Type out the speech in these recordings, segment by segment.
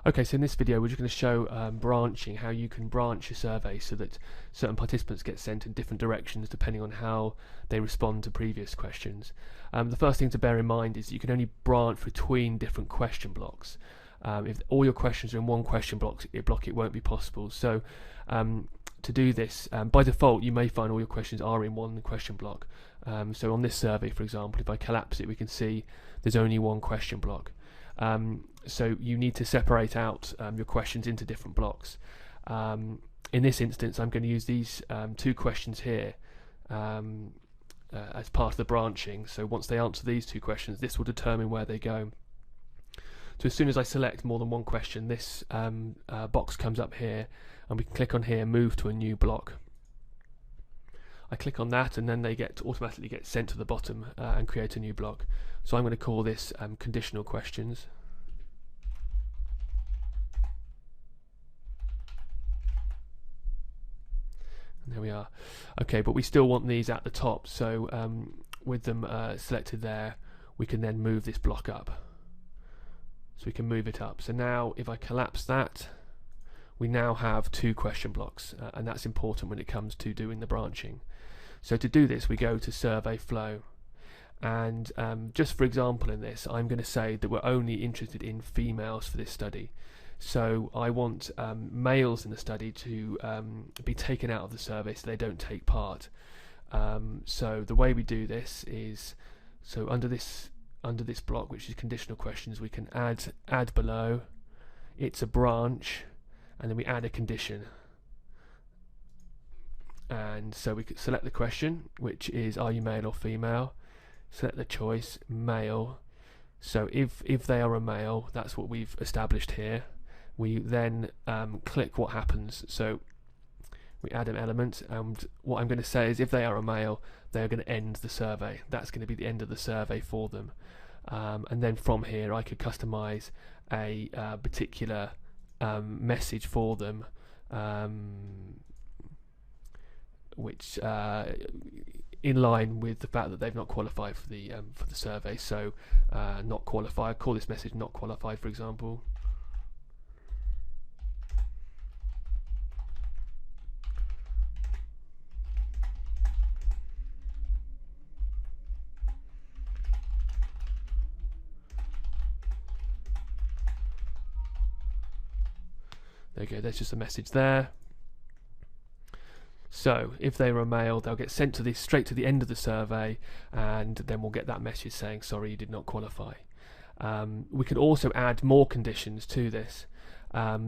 Okay, so in this video we're just going to show branching, how you can branch a survey so that certain participants get sent in different directions depending on how they respond to previous questions. The first thing to bear in mind is you can only branch between different question blocks. If all your questions are in one question block, it won't be possible. So to do this, by default you may find all your questions are in one question block. So on this survey, for example, if I collapse it, we can see there's only one question block. So you need to separate out your questions into different blocks. In this instance, I'm going to use these two questions here as part of the branching. So once they answer these two questions, this will determine where they go. So as soon as I select more than one question, this box comes up here, and we can click on here, move to a new block. I click on that, and then they automatically get sent to the bottom and create a new block. So I'm going to call this conditional questions. And there we are. Okay, but we still want these at the top. So with them selected there, we can then move this block up. So we can move it up. So now if I collapse that, we now have two question blocks, and that's important when it comes to doing the branching. So to do this, we go to survey flow, and just for example in this, I'm going to say that we're only interested in females for this study. So I want males in the study to be taken out of the survey so they don't take part. So the way we do this is, so under this block, which is conditional questions, we can add below, it's a branch, and then we add a condition. And so we could select the question, which is, are you male or female? Select the choice, male. So if they are a male, that's what we've established here. We then click what happens. So we add an element, and what I'm going to say is, if they are a male, they're going to end the survey. That's going to be the end of the survey for them. And then from here, I could customize a particular message for them, which in line with the fact that they've not qualified for the survey. So not qualified, call this message not qualified, for example. There you go, there's just a message there. So if they were a male, they'll get sent to straight to the end of the survey, and then we'll get that message saying, sorry, you did not qualify. We could also add more conditions to this.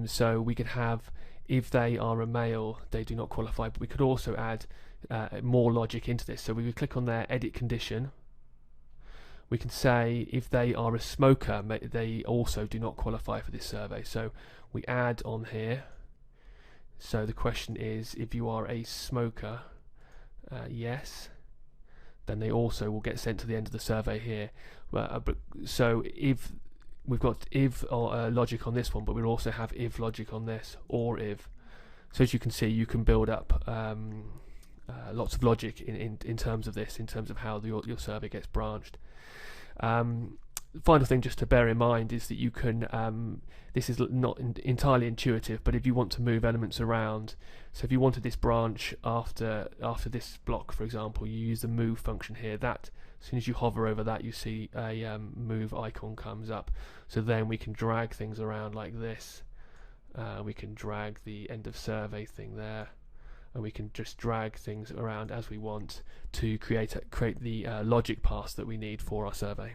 So we could have, if they are a male, they do not qualify, but we could also add more logic into this. So we would click on their edit condition. We can say, if they are a smoker, they also do not qualify for this survey. So we add on here. So the question is, if you are a smoker, yes, then they also will get sent to the end of the survey here. So if we've got if logic on this one, but we'll also have if logic on this, or if. So as you can see, you can build up lots of logic in terms of this, in terms of how your survey gets branched. Final thing just to bear in mind is that you can, this is not entirely intuitive, but if you want to move elements around, so if you wanted this branch after this block, for example, you use the move function here. That, as soon as you hover over that, you see a move icon comes up. So then we can drag things around like this. We can drag the end of survey thing there, and we can just drag things around as we want to create the logic path that we need for our survey.